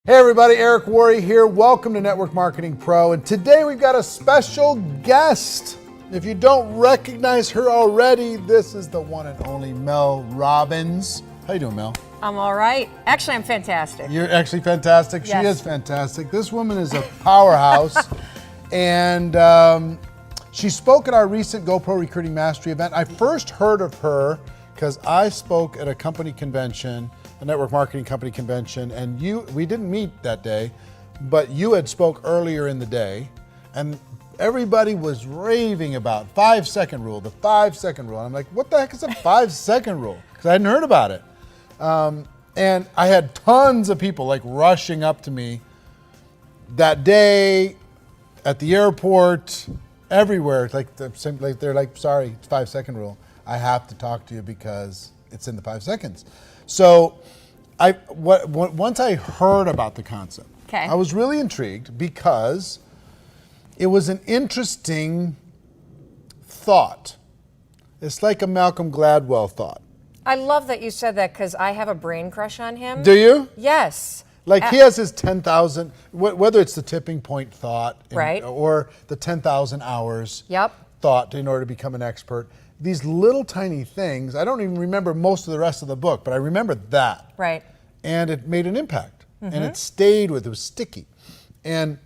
Hey everybody, Eric Worre here. Welcome to Network Marketing Pro. And today we've got a special guest. If you don't recognize her already, this is the one and only Mel Robbins. How you doing, Mel? I'm all right. Actually, I'm fantastic. You're actually fantastic. Yes. She is fantastic. This woman is a powerhouse. And she spoke at our recent GoPro Recruiting Mastery event. I first heard of her because I spoke at a company convention, a network marketing company convention, and we didn't meet that day, but you had spoke earlier in the day, and everybody was raving about 5-second rule, the 5-second rule. And I'm like, what the heck is a 5-second rule? Because I hadn't heard about it. And I had tons of people like rushing up to me that day at the airport, everywhere. They're like, sorry, it's 5-second rule. I have to talk to you because it's in the 5 seconds. So once I heard about the concept, okay, I was really intrigued because it was an interesting thought. It's like a Malcolm Gladwell thought. I love that you said that because I have a brain crush on him. Do you? Yes. Like he has his 10,000, whether it's the tipping point thought, right, or the 10,000 hours thought in order to become an expert. These little tiny things, I don't even remember most of the rest of the book, but I remember that. Right. And it made an impact. Mm-hmm. And it stayed with, it was sticky. And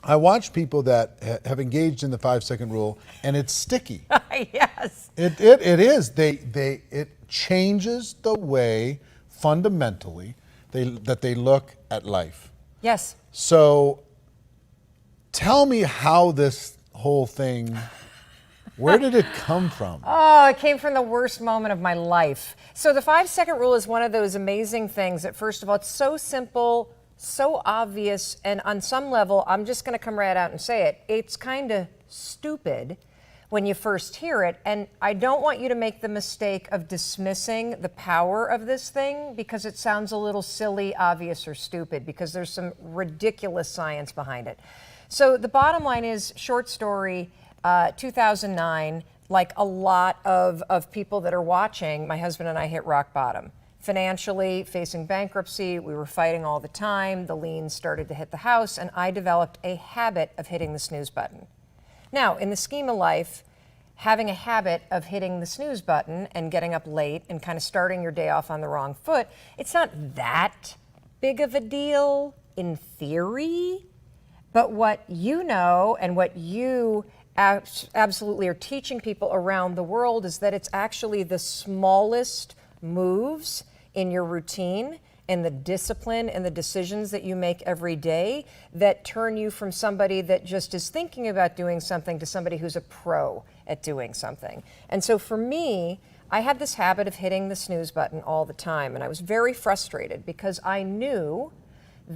I watch people that have engaged in the 5-second rule, and it's sticky. Yes. It is. It changes the way fundamentally that they look at life. Yes. So tell me how this whole thing, where did it come from? Oh, it came from the worst moment of my life. So the 5-second rule is one of those amazing things that, first of all, it's so simple, so obvious, and on some level, I'm just going to come right out and say it, it's kind of stupid when you first hear it. And I don't want you to make the mistake of dismissing the power of this thing because it sounds a little silly, obvious, or stupid, because there's some ridiculous science behind it. So the bottom line is, short story, 2009, like a lot of people that are watching, my husband and I hit rock bottom. Financially, facing bankruptcy, we were fighting all the time, the liens started to hit the house, and I developed a habit of hitting the snooze button. Now, in the scheme of life, having a habit of hitting the snooze button and getting up late and kind of starting your day off on the wrong foot, it's not that big of a deal in theory, but what you know and what you absolutely are teaching people around the world is that it's actually the smallest moves in your routine and the discipline and the decisions that you make every day that turn you from somebody that just is thinking about doing something to somebody who's a pro at doing something. And so for me, I had this habit of hitting the snooze button all the time, and I was very frustrated because I knew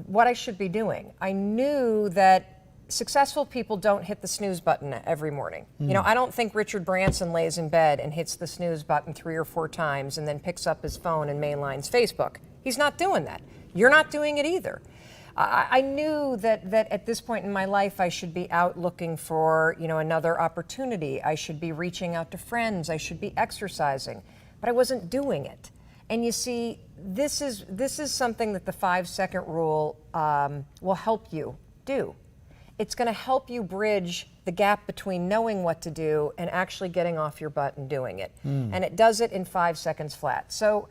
what I should be doing. I knew that successful people don't hit the snooze button every morning. You know, I don't think Richard Branson lays in bed and hits the snooze button 3 or 4 times and then picks up his phone and mainlines Facebook. He's not doing that. You're not doing it either. I knew that at this point in my life, I should be out looking for, another opportunity. I should be reaching out to friends. I should be exercising, but I wasn't doing it. And you see, this is something that the 5-second rule will help you do. It's going to help you bridge the gap between knowing what to do and actually getting off your butt and doing it. And it does it in 5 seconds flat. So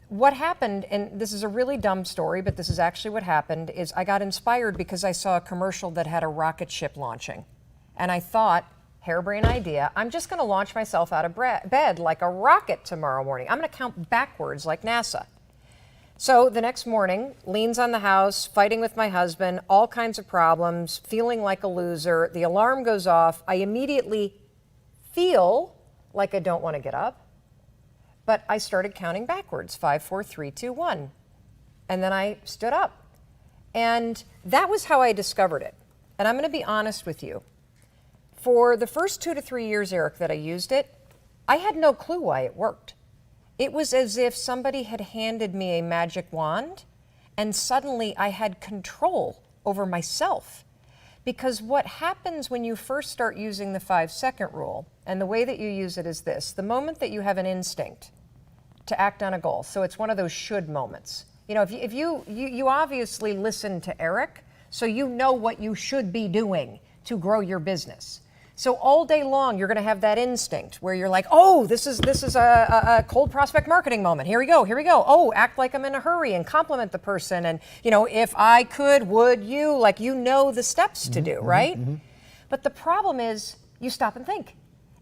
what happened, and this is a really dumb story, but this is actually what happened, is I got inspired because I saw a commercial that had a rocket ship launching. And I thought, harebrained idea, I'm just going to launch myself out of bed like a rocket tomorrow morning. I'm going to count backwards like NASA. So the next morning, liens on the house, fighting with my husband, all kinds of problems, feeling like a loser. The alarm goes off. I immediately feel like I don't want to get up, but I started counting backwards, 5, 4, 3, 2, 1. And then I stood up. And that was how I discovered it. And I'm going to be honest with you. For the first 2 to 3 years, Eric, that I used it, I had no clue why it worked. It was as if somebody had handed me a magic wand and suddenly I had control over myself. Because what happens when you first start using the 5-second rule, and the way that you use it is this: the moment that you have an instinct to act on a goal, so it's one of those should moments. You know, if you obviously listen to Eric, so you know what you should be doing to grow your business. So all day long, you're going to have that instinct where you're like, oh, this is a cold prospect marketing moment. Here we go. Oh, act like I'm in a hurry and compliment the person. And, you know, if I could, would you? Like, you know the steps to do, right? But the problem is you stop and think.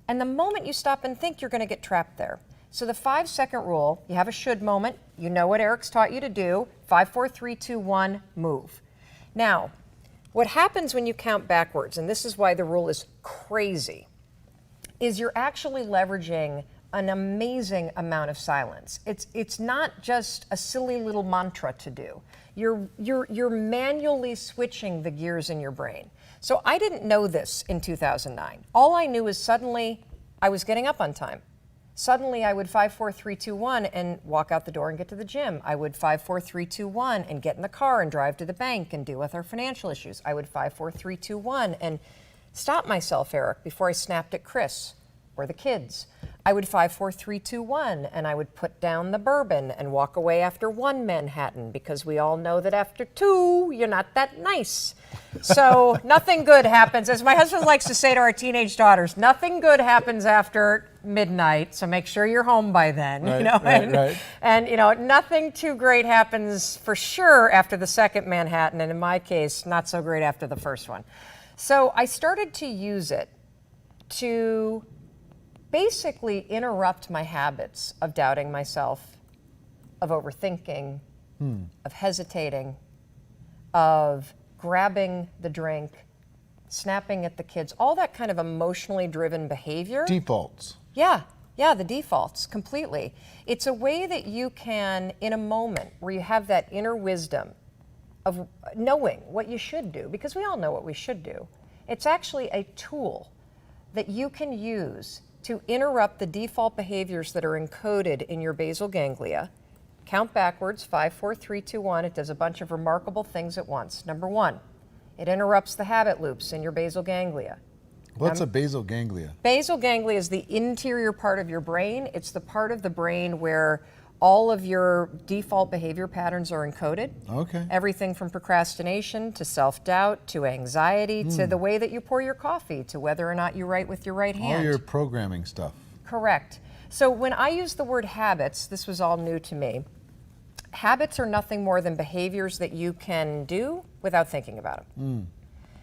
And the moment you stop and think, you're going to get trapped there. So the 5-second rule, you have a should moment. You know what Eric's taught you to do. 5, 4, 3, 2, 1, move. Now, what happens when you count backwards, and this is why the rule is crazy, is you're actually leveraging an amazing amount of silence. It's not just a silly little mantra to do. You're manually switching the gears in your brain. So I didn't know this in 2009. All I knew is suddenly I was getting up on time. Suddenly I would 5, 4, 3, 2, 1 and walk out the door and get to the gym. I would 5, 4, 3, 2, 1 and get in the car and drive to the bank and deal with our financial issues. I would 5, 4, 3, 2, 1 and stop myself, Eric, before I snapped at Chris or the kids. I would 5, 4, 3, 2, 1 and I would put down the bourbon and walk away after 1 Manhattan, because we all know that after 2, you're not that nice. So nothing good happens. As my husband likes to say to our teenage daughters, nothing good happens after midnight, so make sure you're home by then. Right, you know, right. And you know, nothing too great happens for sure after the second Manhattan, and in my case, not so great after the first one. So I started to use it to basically interrupt my habits of doubting myself, of overthinking, of hesitating, of grabbing the drink, snapping at the kids, all that kind of emotionally driven behavior. Defaults. Yeah, the defaults, completely. It's a way that you can, in a moment where you have that inner wisdom of knowing what you should do, because we all know what we should do. It's actually a tool that you can use to interrupt the default behaviors that are encoded in your basal ganglia. Count backwards, 5, 4, 3, 2, 1. It does a bunch of remarkable things at once. Number 1, it interrupts the habit loops in your basal ganglia. What's a basal ganglia? Basal ganglia is the interior part of your brain. It's the part of the brain where all of your default behavior patterns are encoded. Okay. Everything from procrastination to self-doubt to anxiety to the way that you pour your coffee to whether or not you write with your right hand. All your programming stuff. Correct. So when I use the word habits, this was all new to me. Habits are nothing more than behaviors that you can do without thinking about them.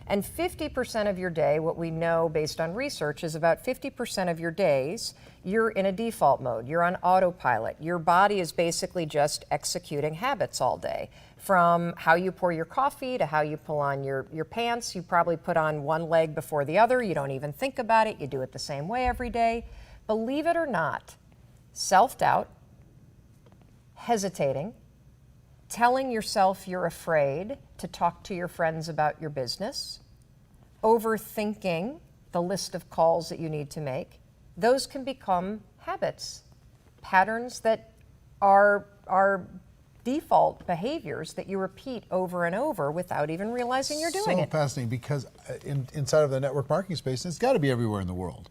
And 50% of your day, what we know based on research, is about 50% of your days, you're in a default mode. You're on autopilot. Your body is basically just executing habits all day. From how you pour your coffee to how you pull on your pants. You probably put on one leg before the other. You don't even think about it. You do it the same way every day. Believe it or not, self-doubt, hesitating, telling yourself you're afraid to talk to your friends about your business, overthinking the list of calls that you need to make, those can become habits, patterns that are default behaviors that you repeat over and over without even realizing you're doing it. So fascinating, because inside of the network marketing space, it's got to be everywhere in the world.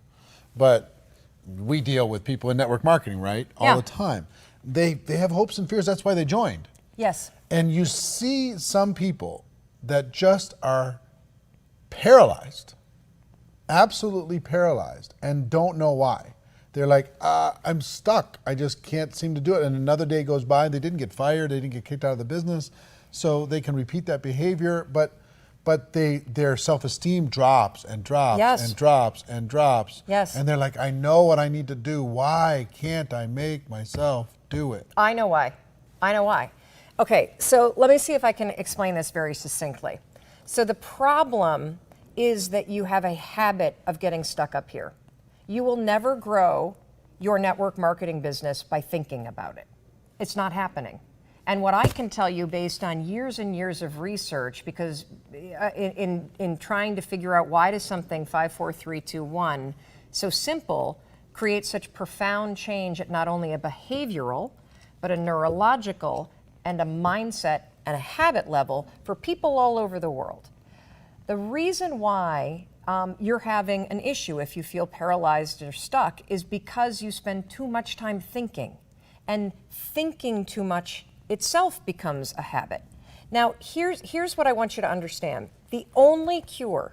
But we deal with people in network marketing, right? All the time. They have hopes and fears. That's why they joined. Yes. And you see some people that just are paralyzed, absolutely paralyzed, and don't know why. They're like, I'm stuck. I just can't seem to do it. And another day goes by, they didn't get fired, they didn't get kicked out of the business, so they can repeat that behavior, but their self-esteem drops and drops and drops and drops. Yes. And they're like, I know what I need to do. Why can't I make myself do it? I know why. Okay, so let me see if I can explain this very succinctly. So the problem is that you have a habit of getting stuck up here. You will never grow your network marketing business by thinking about it. It's not happening. And what I can tell you based on years and years of research, because in trying to figure out why does something 5, 4, 3, 2, 1 so simple create such profound change at not only a behavioral, but a neurological and a mindset and a habit level for people all over the world. The reason why you're having an issue if you feel paralyzed or stuck is because you spend too much time thinking. And thinking too much itself becomes a habit. Now, here's what I want you to understand. The only cure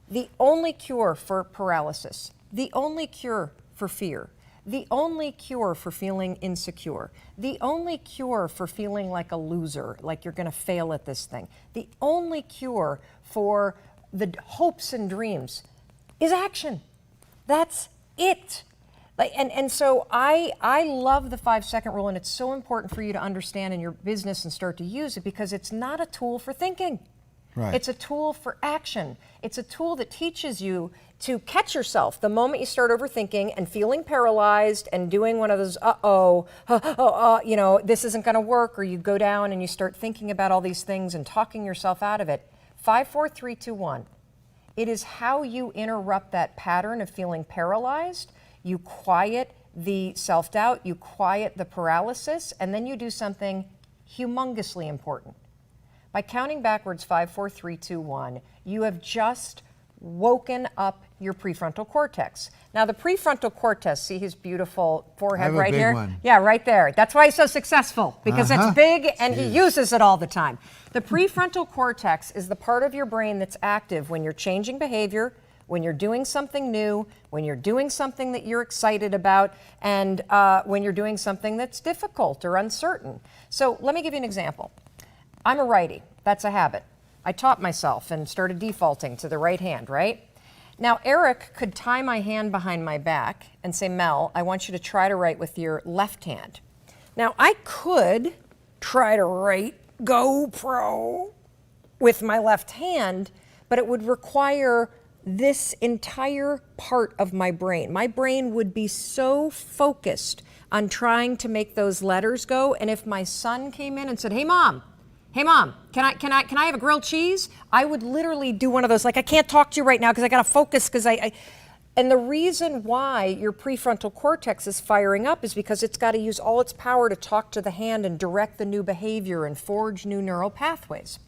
for paralysis, the only cure for fear, the only cure for feeling insecure, the only cure for feeling like a loser, like you're going to fail at this thing, the only cure for the hopes and dreams is action. That's it. And so I love the 5-second rule, and it's so important for you to understand in your business and start to use it, because it's not a tool for thinking. Right. It's a tool for action. It's a tool that teaches you to catch yourself the moment you start overthinking and feeling paralyzed and doing one of those, this isn't going to work, or you go down and you start thinking about all these things and talking yourself out of it. 5, 4, 3, 2, 1. It is how you interrupt that pattern of feeling paralyzed. You quiet the self-doubt, you quiet the paralysis, and then you do something humongously important. By counting backwards 5, 4, 3, 2, 1, you have just woken up your prefrontal cortex. Now, the prefrontal cortex, see his beautiful forehead right here? One. Yeah, right there. That's why he's so successful, because it's big and he uses it all the time. The prefrontal cortex is the part of your brain that's active when you're changing behavior, when you're doing something new, when you're doing something that you're excited about, and when you're doing something that's difficult or uncertain. So let me give you an example. I'm a righty. That's a habit. I taught myself and started defaulting to the right hand, right? Now, Eric could tie my hand behind my back and say, Mel, I want you to try to write with your left hand. Now, I could try to write GoPro with my left hand, but it would require this entire part of my brain. My brain would be so focused on trying to make those letters go, and if my son came in and said, hey mom, can I have a grilled cheese? I would literally do one of those, like, I can't talk to you right now because I got to focus, because and the reason why your prefrontal cortex is firing up is because it's got to use all its power to talk to the hand and direct the new behavior and forge new neural pathways.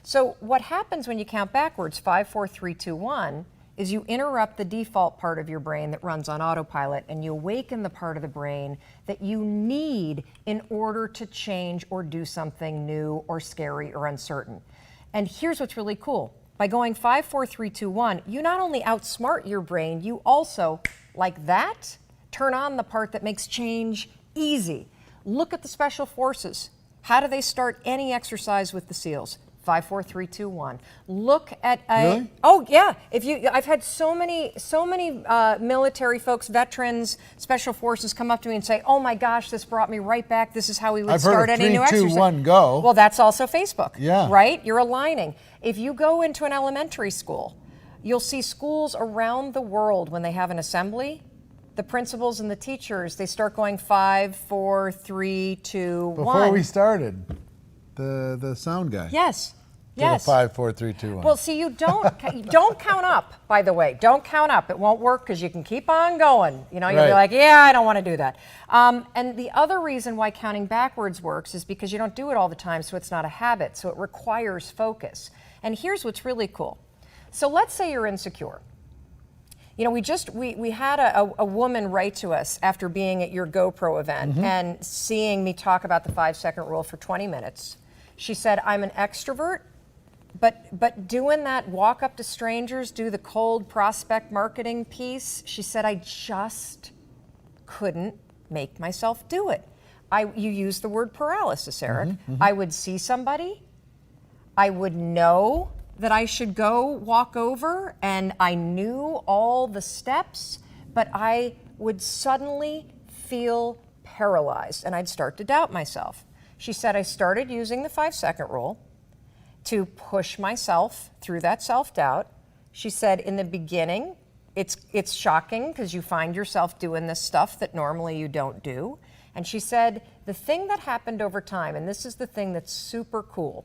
So what happens when you count backwards, 5, 4, 3, 2, 1, is you interrupt the default part of your brain that runs on autopilot, and you awaken the part of the brain that you need in order to change or do something new or scary or uncertain. And here's what's really cool. By going 5, 4, 3, 2, 1, you not only outsmart your brain, you also, like that, turn on the part that makes change easy. Look at the special forces. How do they start any exercise with the SEALs? 5, 4, 3, 2, 1. Look at Really? Oh yeah. I've had so many military folks, veterans, special forces come up to me and say, "Oh my gosh, this brought me right back. This is how we would start any new exercise." 3, 2, 1, go. Well, that's also Facebook. Yeah. Right? You're aligning. If you go into an elementary school, you'll see schools around the world when they have an assembly. The principals and the teachers, they start going 5, 4, 3, 2, 1. Before we started, the sound guy. Yes. Did a 5, 4, 3, 2, 1. Well, see, you don't count up, by the way. Don't count up. It won't work because you can keep on going. You'll be like, yeah, I don't want to do that. And the other reason why counting backwards works is because you don't do it all the time, so it's not a habit. So it requires focus. And here's what's really cool. So let's say you're insecure. We had a woman write to us after being at your GoPro event and seeing me talk about the 5-second rule for 20 minutes. She said, I'm an extrovert, but doing that walk up to strangers, do the cold prospect marketing piece, she said, I just couldn't make myself do it. You used the word paralysis, Eric. I would see somebody, I would know that I should go walk over, and I knew all the steps, but I would suddenly feel paralyzed, and I'd start to doubt myself. She said, I started using the 5-second rule to push myself through that self-doubt. She said, in the beginning, it's shocking because you find yourself doing this stuff that normally you don't do. And she said, the thing that happened over time, and this is the thing that's super cool,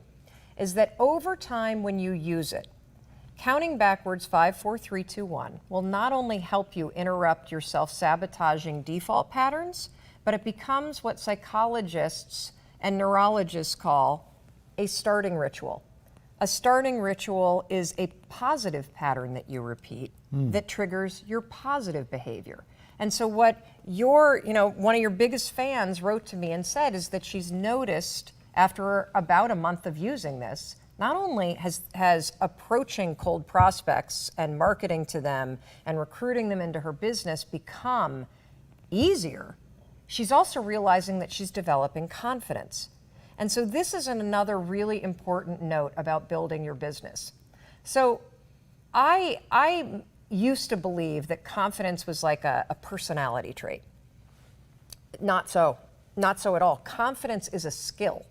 is that over time when you use it, counting backwards 5, 4, 3, 2, 1 will not only help you interrupt your self-sabotaging default patterns, but it becomes what psychologists and neurologists call a starting ritual. A starting ritual is a positive pattern that you repeat that triggers your positive behavior. And so what one of your biggest fans wrote to me and said is that she's noticed after about a month of using this, not only has approaching cold prospects and marketing to them and recruiting them into her business become easier, she's also realizing that she's developing confidence. And so this is another really important note about building your business. So I used to believe that confidence was like a personality trait. Not so at all. Confidence is a skill.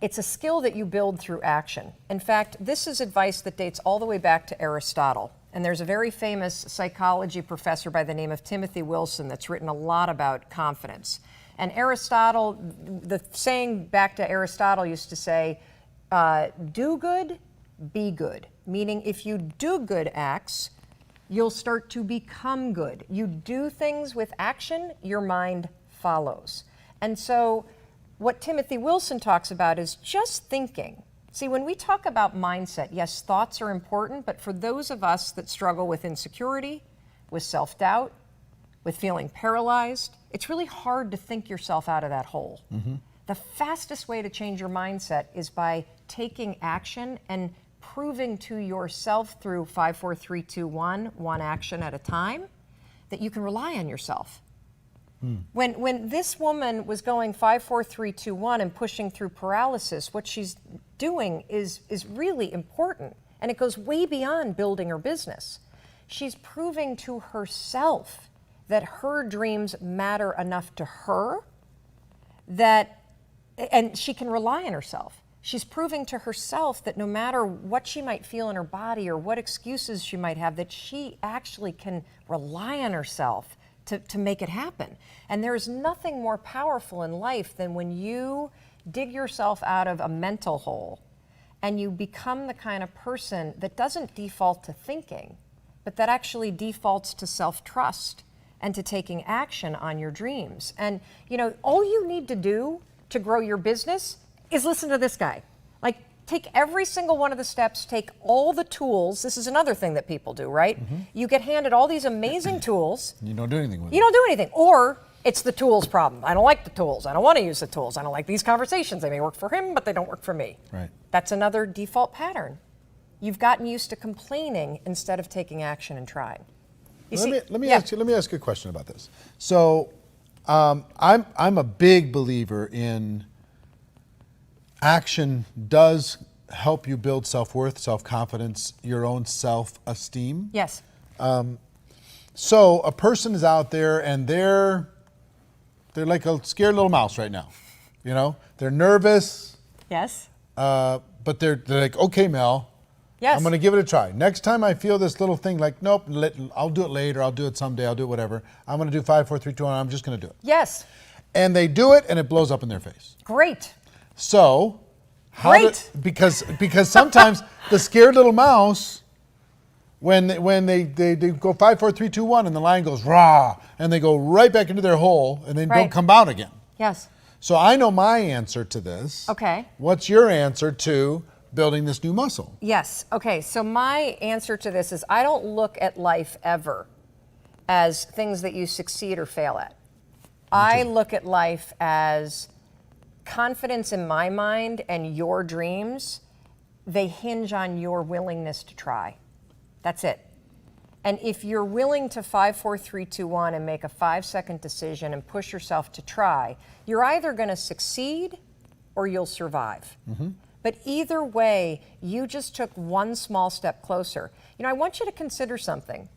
It's a skill that you build through action. In fact, this is advice that dates all the way back to Aristotle. And there's a very famous psychology professor by the name of Timothy Wilson that's written a lot about confidence. And Aristotle, the saying back to Aristotle used to say, do good, be good. Meaning if you do good acts, you'll start to become good. You do things with action, your mind follows. And so what Timothy Wilson talks about is just thinking. See, when we talk about mindset, yes, thoughts are important, but for those of us that struggle with insecurity, with self-doubt, with feeling paralyzed, it's really hard to think yourself out of that hole. Mm-hmm. The fastest way to change your mindset is by taking action and proving to yourself through 5, 4, 3, 2, 1, one action at a time, that you can rely on yourself. When this woman was going 5, 4, 3, 2, 1 and pushing through paralysis, what she's doing is really important, and it goes way beyond building her business. She's proving to herself that her dreams matter enough to her and she can rely on herself. She's proving to herself that no matter what she might feel in her body or what excuses she might have, that she actually can rely on herself to make it happen. And there's nothing more powerful in life than when you dig yourself out of a mental hole and you become the kind of person that doesn't default to thinking, but that actually defaults to self-trust and to taking action on your dreams. And all you need to do to grow your business is listen to this guy. Like, take every single one of the steps, take all the tools. This is another thing that people do, right? Mm-hmm. You get handed all these amazing tools. You don't do anything with it. You don't do anything. Or it's the tools problem. I don't like the tools. I don't want to use the tools. I don't like these conversations. They may work for him, but they don't work for me. Right. That's another default pattern. You've gotten used to complaining instead of taking action and trying. Let me ask you a question about this. So I'm a big believer in action does help you build self-worth, self-confidence, your own self-esteem. Yes. So a person is out there and they're like a scared little mouse right now. They're nervous. Yes. But they're like, okay, Mel. Yes. I'm going to give it a try. Next time I feel this little thing like, nope, I'll do it later, I'll do it someday, I'll do it whatever. I'm going to do 5, 4, 3, 2, 1, I'm just going to do it. Yes. And they do it and it blows up in their face. Great. So, because sometimes the scared little mouse, when they go 5, 4, 3, 2, 1 and the line goes rah, and they go right back into their hole and then don't come out again. Yes. So I know my answer to this. Okay. What's your answer to building this new muscle? Yes. Okay. So my answer to this is I don't look at life ever as things that you succeed or fail at. I look at life as confidence in my mind and your dreams. They hinge on your willingness to try. That's it. And if you're willing to 5, 4, 3, 2, 1 and make a 5-second decision and push yourself to try, you're either going to succeed or you'll survive. Mm-hmm. But either way, you just took one small step closer. I want you to consider something.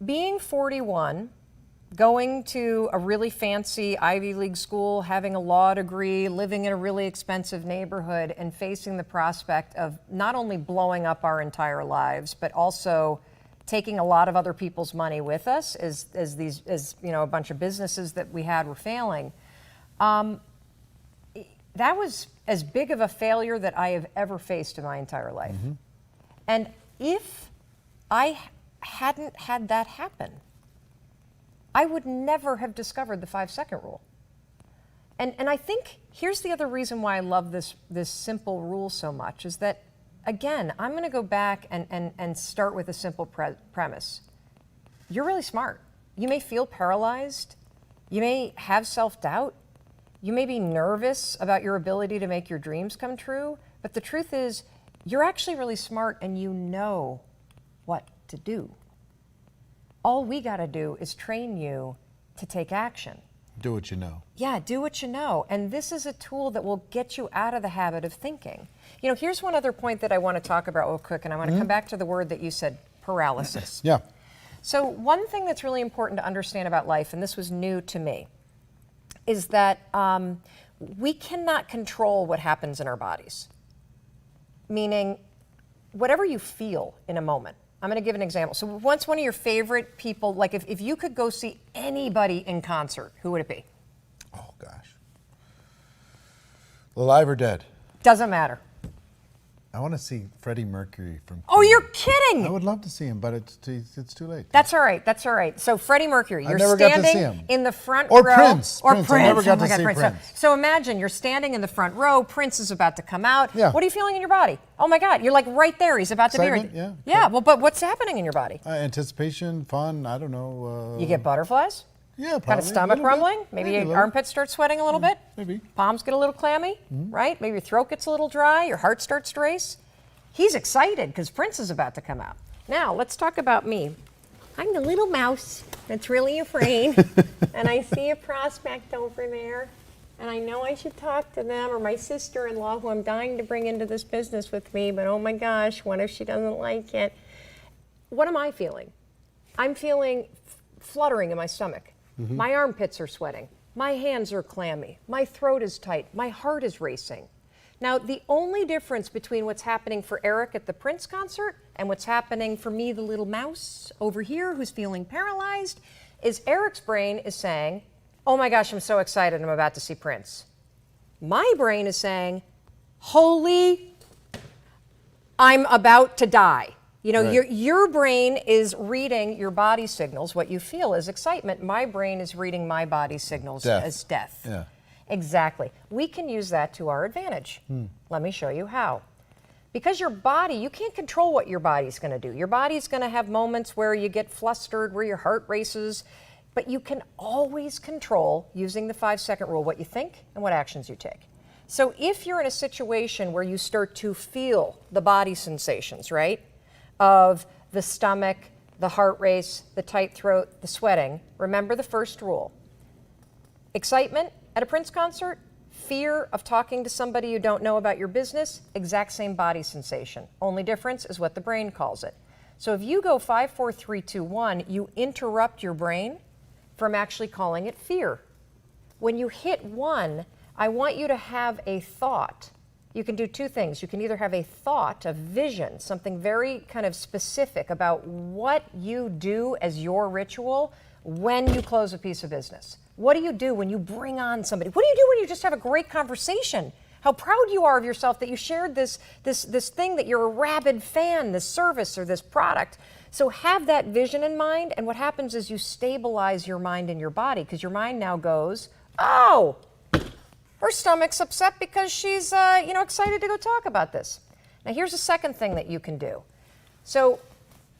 Being 41, going to a really fancy Ivy League school, having a law degree, living in a really expensive neighborhood, and facing the prospect of not only blowing up our entire lives, but also taking a lot of other people's money with us as a bunch of businesses that we had were failing. That was as big of a failure that I have ever faced in my entire life. Mm-hmm. And if I hadn't had that happen, I would never have discovered the 5-second rule. And I think here's the other reason why I love this simple rule so much is that, again, I'm going to go back and start with a simple premise. You're really smart. You may feel paralyzed. You may have self-doubt. You may be nervous about your ability to make your dreams come true. But the truth is, you're actually really smart and you know what to do. All we got to do is train you to take action. Do what you know. Yeah, do what you know. And this is a tool that will get you out of the habit of thinking. You know, here's one other point that I want to talk about real quick, and I want to come back to the word that you said, paralysis. Yeah. So one thing that's really important to understand about life, and this was new to me, is that we cannot control what happens in our bodies. Meaning, whatever you feel in a moment. I'm going to give an example. So once one of your favorite people, like if you could go see anybody in concert, who would it be? Oh, gosh. Alive or dead? Doesn't matter. I want to see Freddie Mercury from... Oh, you're kidding! I would love to see him, but it's too late. That's all right. That's all right. So Freddie Mercury, you're never got to see standing him. in the front Or row. Prince. Or Prince. Prince. I never got Oh my to God, see Prince. Prince. So imagine you're standing in the front row. Prince is about to come out. Yeah. What are you feeling in your body? Oh my God, you're like right there. He's about to be right. Excitement, Yeah. Well, but what's happening in your body? Anticipation, fun, I don't know. You get butterflies. Yeah, probably. Kind of stomach A little bit. rumbling. Maybe a your little. armpits start sweating a little bit. Maybe. Palms get a little clammy, right? Maybe your throat gets a little dry. Your heart starts to race. He's excited because Prince is about to come out. Now, let's talk about me. I'm the little mouse that's really afraid, and I see a prospect over there, and I know I should talk to them or my sister-in-law, who I'm dying to bring into this business with me, but oh my gosh, what if she doesn't like it? What am I feeling? I'm feeling fluttering in my stomach. My armpits are sweating. My hands are clammy. My throat is tight. My heart is racing. Now, the only difference between what's happening for Eric at the Prince concert and what's happening for me, the little mouse over here who's feeling paralyzed, is Eric's brain is saying, oh my gosh, I'm so excited, I'm about to see Prince. My brain is saying, holy, I'm about to die. You know, Right. your brain is reading your body signals. What you feel is excitement. My brain is reading my body signals as death. Yeah. Exactly. We can use that to our advantage. Let me show you how. Because your body, you can't control what your body's going to do. Your body's going to have moments where you get flustered, where your heart races, but you can always control, using the 5-second rule, what you think and what actions you take. So if you're in a situation where you start to feel the body sensations, right, of the stomach, the heart race, the tight throat, the sweating, remember the first rule. Excitement at a Prince concert, fear of talking to somebody you don't know about your business, exact same body sensation. Only difference is what the brain calls it. So if you go 5, 4, 3, 2, 1, you interrupt your brain from actually calling it fear. When you hit 1, I want you to have a thought. You can do 2 things. You can either have a thought, a vision, something very kind of specific about what you do as your ritual when you close a piece of business. What do you do when you bring on somebody? What do you do when you just have a great conversation? How proud you are of yourself that you shared this thing, that you're a rabid fan, this service or this product. So have that vision in mind, and what happens is you stabilize your mind and your body, because your mind now goes, oh, her stomach's upset because she's excited to go talk about this. Now here's a second thing that you can do. So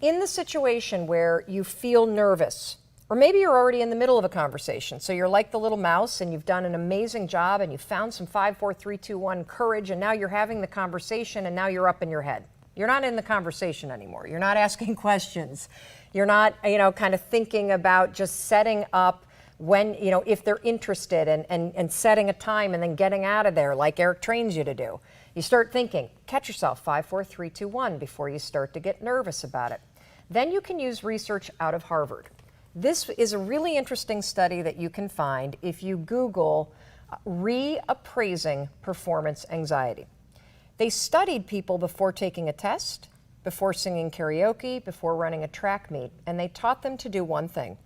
in the situation where you feel nervous, or maybe you're already in the middle of a conversation, so you're like the little mouse and you've done an amazing job and you found some 5, 4, 3, 2, 1 courage, and now you're having the conversation and now you're up in your head. You're not in the conversation anymore. You're not asking questions. You're not, kind of thinking about just setting up when, if they're interested and setting a time and then getting out of there like Eric trains you to do. You start thinking, catch yourself, 5, 4, 3, 2, 1 before you start to get nervous about it. Then you can use research out of Harvard. This is a really interesting study that you can find if you Google reappraising performance anxiety. They studied people before taking a test, before singing karaoke, before running a track meet, and they taught them to do one thing.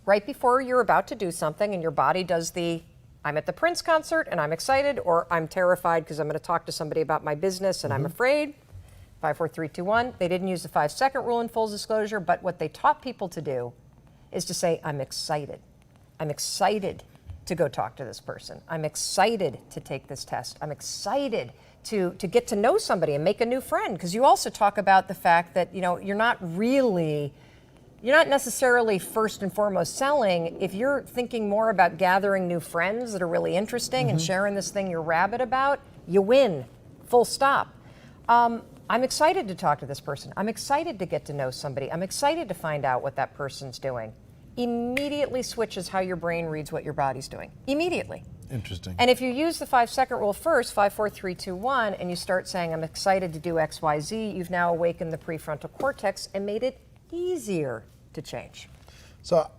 Right before you're about to do something and your body does the, I'm at the Prince concert and I'm excited, or I'm terrified because I'm going to talk to somebody about my business and I'm afraid, 5, 4, 3, 2, 1. They didn't use the 5-second rule in full disclosure, but what they taught people to do is to say, I'm excited. I'm excited to go talk to this person. I'm excited to take this test. I'm excited to get to know somebody and make a new friend, because you also talk about the fact that, you're not really you're not necessarily first and foremost selling. If you're thinking more about gathering new friends that are really interesting and sharing this thing you're rabid about, you win, full stop. I'm excited to talk to this person. I'm excited to get to know somebody. I'm excited to find out what that person's doing. Immediately switches how your brain reads what your body's doing. Immediately. Interesting. And if you use the 5-second rule first, 5, 4, 3, 2, 1, and you start saying, I'm excited to do X, Y, Z, you've now awakened the prefrontal cortex and made it easier to change. So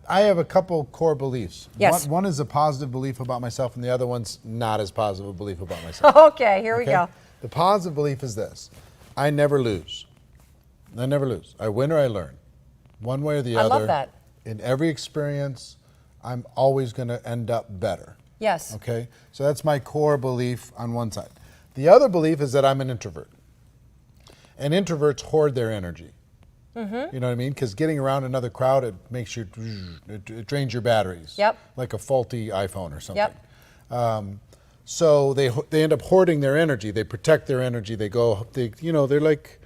I have a couple core beliefs. Yes. One is a positive belief about myself, and the other one's not as positive a belief about myself. Okay, here we go. The positive belief is this: I never lose. I never lose. I win or I learn, one way or the other. I love that. In every experience, I'm always going to end up better. Yes. Okay, so that's my core belief on one side. The other belief is that I'm an introvert, and introverts hoard their energy. Mm-hmm. You know what I mean? Because getting around another crowd, it makes you, it drains your batteries. Yep. Like a faulty iPhone or something. Yep. So they end up hoarding their energy. They protect their energy. They're like,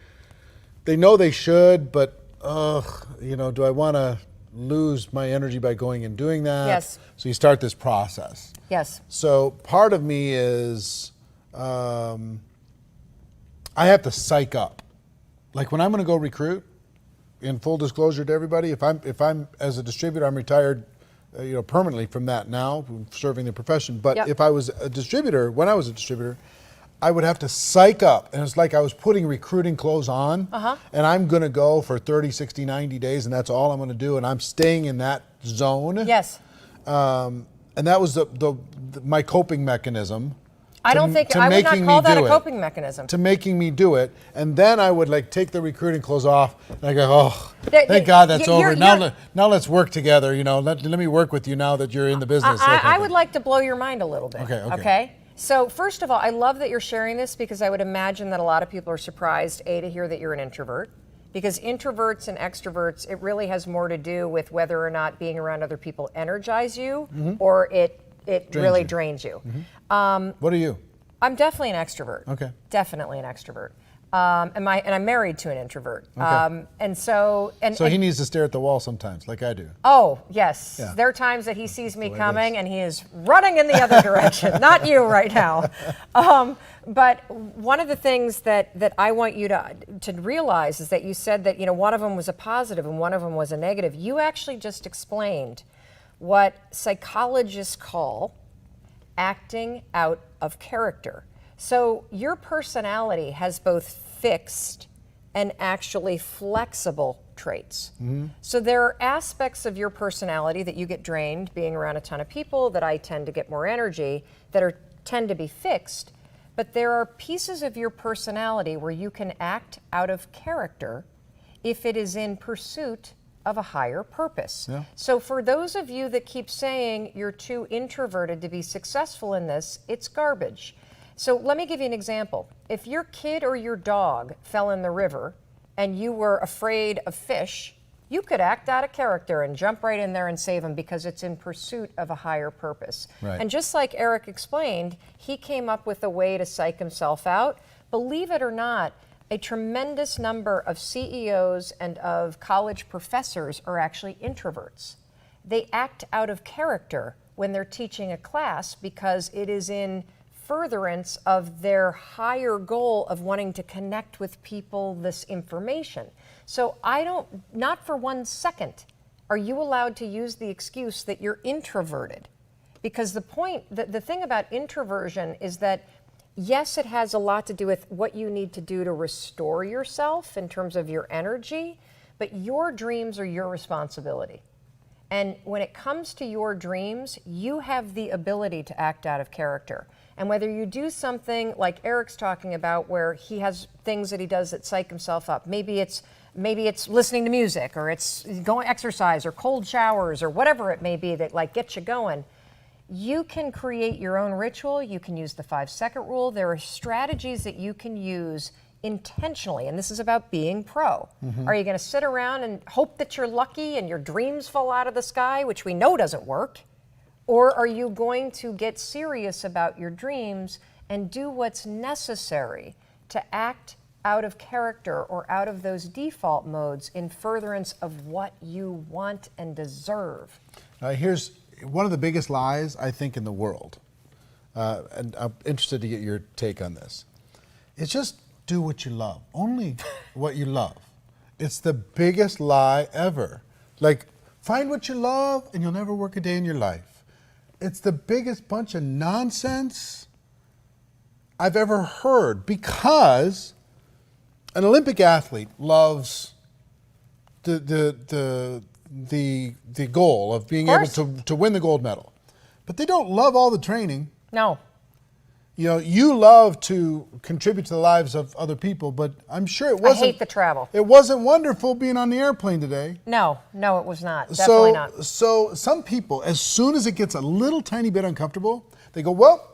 they know they should, but do I want to lose my energy by going and doing that? Yes. So you start this process. Yes. So part of me is, I have to psych up. Like when I'm going to go recruit, in full disclosure to everybody, if I'm as a distributor, I'm retired, permanently from that now, serving the profession. But Yep. if I was a distributor, when I was a distributor, I would have to psych up. And it's like I was putting recruiting clothes on, and I'm going to go for 30, 60, 90 days, and that's all I'm going to do. And I'm staying in that zone. Yes. And that was my coping mechanism. I would not call that a coping mechanism. To making me do it. And then I would take the recruiting clothes off, and I go, oh, thank God that's over. Now let's work together. Let me work with you now that you're in the business. I would like to blow your mind a little bit. Okay. So first of all, I love that you're sharing this, because I would imagine that a lot of people are surprised, A, to hear that you're an introvert. Because introverts and extroverts, it really has more to do with whether or not being around other people energize you, or it really drains you. What are you? I'm definitely an extrovert. Okay. Definitely an extrovert. And I'm married to an introvert. Okay. So he needs to stare at the wall sometimes, like I do. Oh, yes. Yeah. There are times that he sees me coming and he is running in the other direction. Not you right now. But one of the things that I want you to realize is that you said that, one of them was a positive and one of them was a negative. You actually just explained what psychologists call acting out of character. So your personality has both fixed and actually flexible traits. So there are aspects of your personality that you get drained being around a ton of people, that I tend to get more energy, that tend to be fixed. But there are pieces of your personality where you can act out of character if it is in pursuit of a higher purpose. Yeah. So for those of you that keep saying you're too introverted to be successful in this, it's garbage. So let me give you an example. If your kid or your dog fell in the river and you were afraid of fish, you could act out of character and jump right in there and save them, because it's in pursuit of a higher purpose. Right. And just like Eric explained, he came up with a way to psych himself out. Believe it or not, a tremendous number of CEOs and of college professors are actually introverts. They act out of character when they're teaching a class, because it is in furtherance of their higher goal of wanting to connect with people this information. So not for 1 second are you allowed to use the excuse that you're introverted. Because the thing about introversion is that, yes, it has a lot to do with what you need to do to restore yourself in terms of your energy, but your dreams are your responsibility. And when it comes to your dreams, you have the ability to act out of character. And whether you do something like Eric's talking about, where he has things that he does that psych himself up, maybe it's listening to music, or it's going exercise, or cold showers, or whatever it may be that gets you going. You can create your own ritual. You can use the 5-second rule. There are strategies that you can use intentionally, and this is about being pro. Are you going to sit around and hope that you're lucky and your dreams fall out of the sky, which we know doesn't work? Or are you going to get serious about your dreams and do what's necessary to act out of character or out of those default modes in furtherance of what you want and deserve. Here's one of the biggest lies, I think, in the world. And I'm interested to get your take on this. It's just do what you love. Only what you love. It's the biggest lie ever. Like, find what you love and you'll never work a day in your life. It's the biggest bunch of nonsense I've ever heard, because an Olympic athlete loves the goal of being able to win the gold medal. But they don't love all the training. No. You know, you love to contribute to the lives of other people, but I'm sure it wasn't. I hate the travel. It wasn't wonderful being on the airplane today. No, it was not. Definitely not. So some people, as soon as it gets a little tiny bit uncomfortable, they go, well,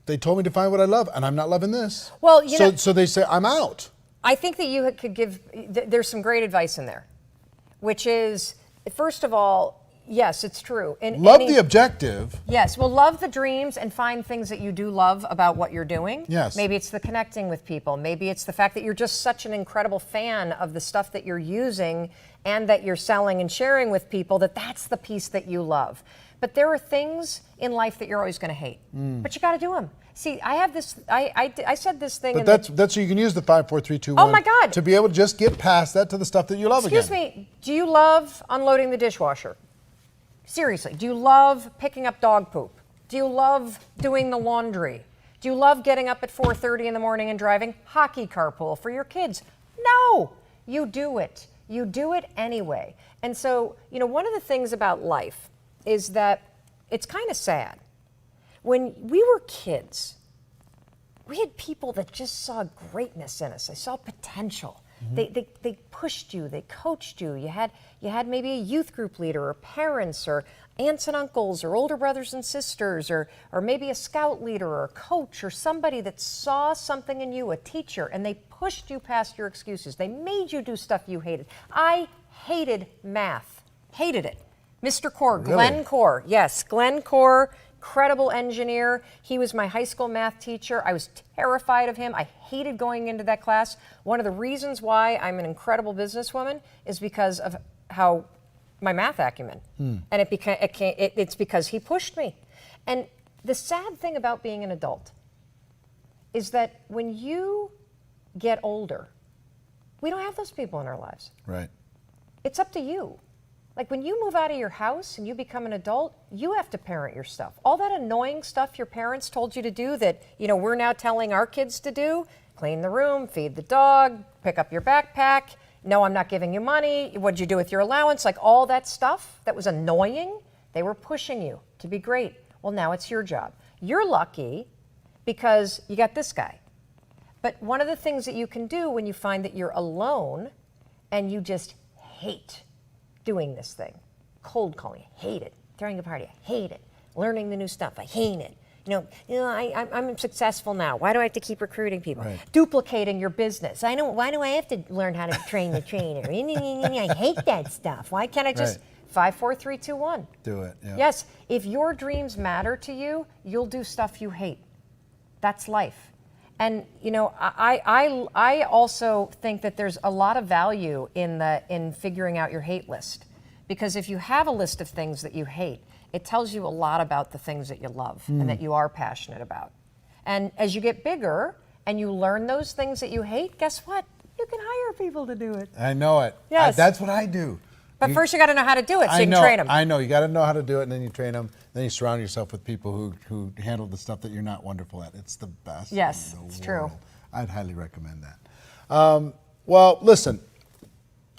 they told me to find what I love, and I'm not loving this. Well, so they say, I'm out. I think that you could give, there's some great advice in there, which is, first of all, yes, it's true. Love the objective. Yes, well, love the dreams and find things that you do love about what you're doing. Yes. Maybe it's the connecting with people. Maybe it's the fact that you're just such an incredible fan of the stuff that you're using and that you're selling and sharing with people, that's the piece that you love. But there are things in life that you're always going to hate. But you got to do them. See, I have this, I said this thing. But that's so you can use the 5, 4, 3, 2, 1. Oh my God. To be able to just get past that to the stuff that you love again. Excuse me, do you love unloading the dishwasher? Seriously, do you love picking up dog poop? Do you love doing the laundry? Do you love getting up at 4:30 in the morning and driving hockey carpool for your kids? No, you do it. You do it anyway. And so, one of the things about life is that it's kind of sad. When we were kids, we had people that just saw greatness in us. They saw potential. Mm-hmm. They pushed you, they coached you. You had maybe a youth group leader or parents or aunts and uncles or older brothers and sisters or maybe a scout leader or a coach or somebody that saw something in you, a teacher, and they pushed you past your excuses. They made you do stuff you hated. I hated math. Hated it. Mr. Core, Really? Glenn Core. Yes, Glenn Core, incredible engineer. He was my high school math teacher. I was terrified of him. I hated going into that class. One of the reasons why I'm an incredible businesswoman is because of how my math acumen. And it's because he pushed me. And the sad thing about being an adult is that when you get older, we don't have those people in our lives. Right. It's up to you. Like when you move out of your house and you become an adult, you have to parent your stuff. All that annoying stuff your parents told you to do that, we're now telling our kids to do, clean the room, feed the dog, pick up your backpack, no, I'm not giving you money, what'd you do with your allowance? Like all that stuff that was annoying, they were pushing you to be great. Well, now it's your job. You're lucky because you got this guy. But one of the things that you can do when you find that you're alone and you just hate doing this thing, cold calling, I hate it. Throwing a party, I hate it. Learning the new stuff, I hate it. I'm successful now. Why do I have to keep recruiting people? Right. Duplicating your business. Why do I have to learn how to train the trainer? I hate that stuff. Why can't I just 5, 4, 3, 2, 1? Do it. Yeah. Yes, if your dreams matter to you, you'll do stuff you hate. That's life. And I also think that there's a lot of value in figuring out your hate list, because if you have a list of things that you hate, it tells you a lot about the things that you love and that you are passionate about. And as you get bigger and you learn those things that you hate, guess what? You can hire people to do it. I know it. Yes. That's what I do. But first you got to know how to do it, so you can train them. I know. You got to know how to do it, and then you train them. Then you surround yourself with people who handle the stuff that you're not wonderful at. It's the best. Yes, in the it's world. true. I'd highly recommend that. Well, listen,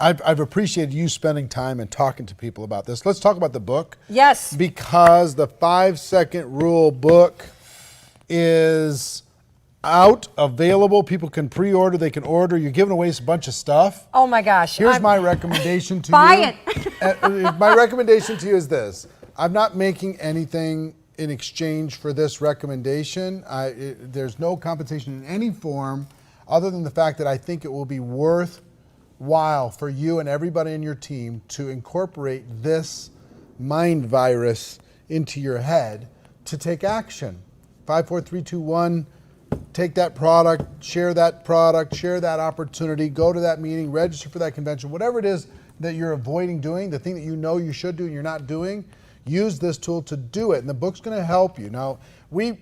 I've appreciated you spending time and talking to people about this. Let's talk about the book. Yes. Because the 5-second rule book is out, available. People can pre-order. They can order. You're giving away a bunch of stuff. Oh my gosh. Here's my recommendation to you. Buy it. My recommendation to you is this. I'm not making anything in exchange for this recommendation. There's no compensation in any form other than the fact that I think it will be worthwhile for you and everybody in your team to incorporate this mind virus into your head to take action. 5, 4, 3, 2, 1. take that product, share that opportunity, go to that meeting, register for that convention, whatever it is that you're avoiding doing, the thing that you know you should do and you're not doing, use this tool to do it. And the book's going to help you. Now, we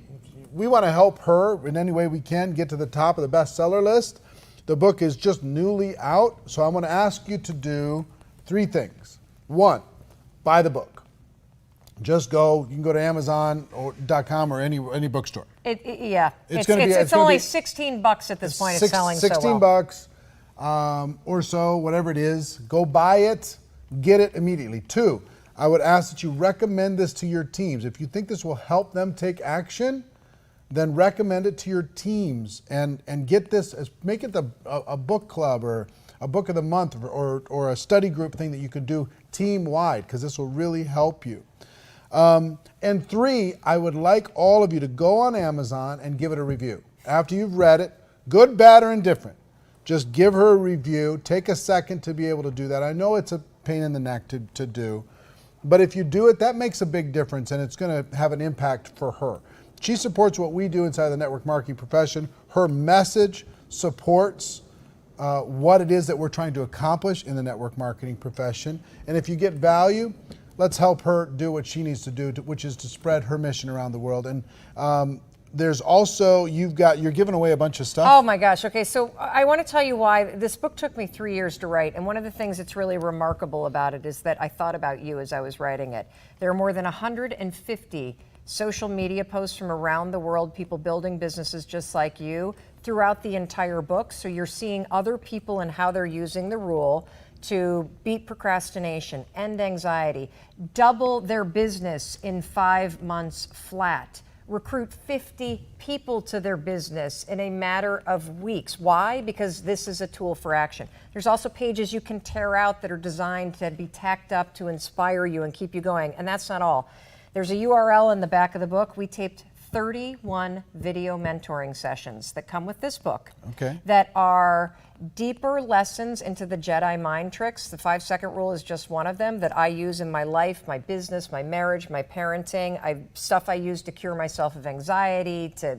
want to help her in any way we can get to the top of the bestseller list. The book is just newly out, so I'm going to ask you to do 3 things. 1, buy the book. Just go. You can go to Amazon.com or any bookstore. It's only $16 at this point. It's selling so well. $16 or so, whatever it is. Go buy it. Get it immediately. 2, I would ask that you recommend this to your teams. If you think this will help them take action, then recommend it to your teams and get this, make it a book club or a book of the month or a study group thing that you could do team-wide, because this will really help you. And 3, I would like all of you to go on Amazon and give it a review. After you've read it, good, bad, or indifferent, just give her a review. Take a second to be able to do that. I know it's a pain in the neck to do, but if you do it, that makes a big difference, and it's going to have an impact for her. She supports what we do inside the network marketing profession. Her message supports what it is that we're trying to accomplish in the network marketing profession. And if you get value, let's help her do what she needs to do, which is to spread her mission around the world. And there's also, you're giving away a bunch of stuff. Oh my gosh. Okay, so I want to tell you why this book took me 3 years to write. And one of the things that's really remarkable about it is that I thought about you as I was writing it. There are more than 150 social media posts from around the world, people building businesses just like you, throughout the entire book. So you're seeing other people and how they're using the rule to beat procrastination, end anxiety, double their business in 5 months flat, recruit 50 people to their business in a matter of weeks. Why? Because this is a tool for action. There's also pages you can tear out that are designed to be tacked up to inspire you and keep you going. And that's not all. There's a URL in the back of the book. We taped 31 video mentoring sessions that come with this book, that are deeper lessons into the Jedi mind tricks. The 5-second rule is just one of them that I use in my life, my business, my marriage, my parenting, stuff I use to cure myself of anxiety, to,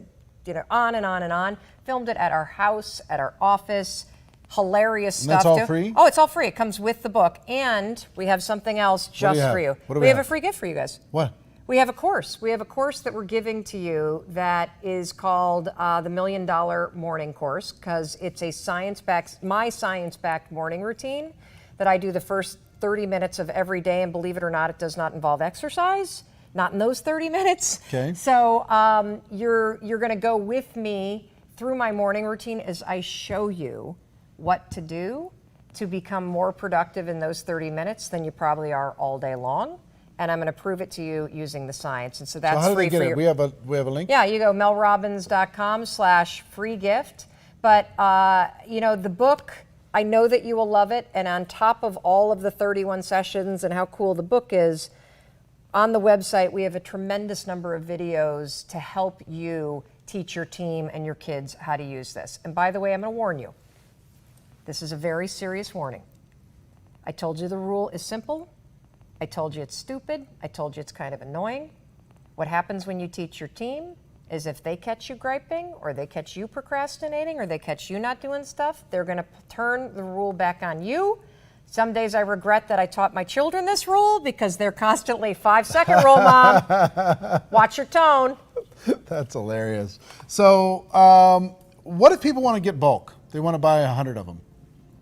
on and on and on. Filmed it at our house, at our office. Hilarious stuff. That's all free? Oh, it's all free. It comes with the book. And we have something else just for you. What do we have a free gift for you guys. What? We have a course. We have a course that we're giving to you that is called the $1 Million Morning Course, because it's my science-backed morning routine that I do the first 30 minutes of every day, and believe it or not, it does not involve exercise, not in those 30 minutes. Okay. So you're going to go with me through my morning routine as I show you what to do to become more productive in those 30 minutes than you probably are all day long. And I'm going to prove it to you using the science. And so that's how do free they get for it? We have a link? Yeah, you go melrobbins.com/free gift. But, the book, I know that you will love it. And on top of all of the 31 sessions and how cool the book is, on the website, we have a tremendous number of videos to help you teach your team and your kids how to use this. And by the way, I'm going to warn you. This is a very serious warning. I told you the rule is simple. I told you it's stupid. I told you it's kind of annoying. What happens when you teach your team is if they catch you griping, or they catch you procrastinating, or they catch you not doing stuff, they're going to turn the rule back on you. Some days I regret that I taught my children this rule, because they're constantly 5-second rule, Mom. Watch your tone. That's hilarious. So what if people want to get bulk? They want to buy 100 of them.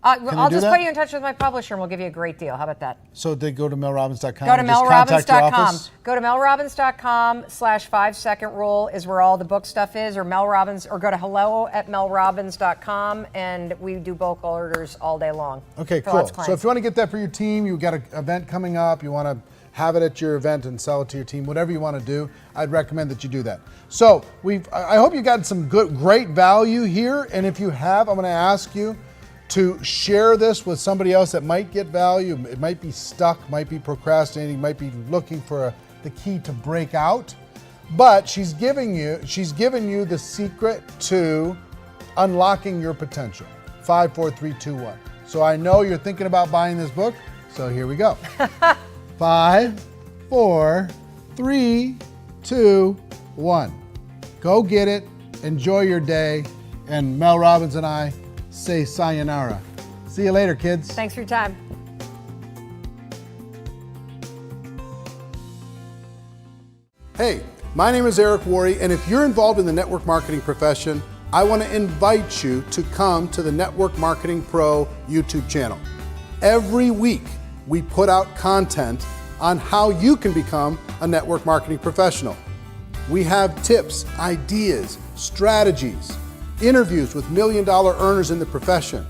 I'll just put you in touch with my publisher and we'll give you a great deal. How about that? So they go to melrobbins.com. Go to melrobbins.com. Go to melrobbins.com/5-second rule is where all the book stuff is, or Mel Robbins, or go to hello@melrobbins.com, and we do bulk orders all day long. Okay, cool. So if you want to get that for your team, you've got an event coming up, you want to have it at your event and sell it to your team, whatever you want to do, I'd recommend that you do that. So I hope you got some great value here, and if you have, I'm going to ask you to share this with somebody else that might get value. It might be stuck, might be procrastinating, might be looking for the key to break out. But she's given you the secret to unlocking your potential. 5, 4, 3, 2, 1. So I know you're thinking about buying this book, so here we go. 5, 4, 3, 2, 1. Go get it. enjoy your day, and Mel Robbins and I say sayonara. See you later, kids. Thanks for your time. Hey, my name is Eric Worre, and if you're involved in the network marketing profession, I want to invite you to come to the Network Marketing Pro YouTube channel. Every week, we put out content on how you can become a network marketing professional. We have tips, ideas, strategies, interviews with million-dollar earners in the profession,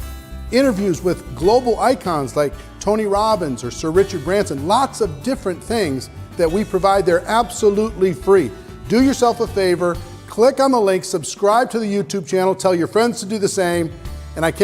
interviews with global icons like Tony Robbins or Sir Richard Branson, lots of different things that we provide. They're absolutely free. Do yourself a favor, click on the link, subscribe to the YouTube channel, tell your friends to do the same, and I can't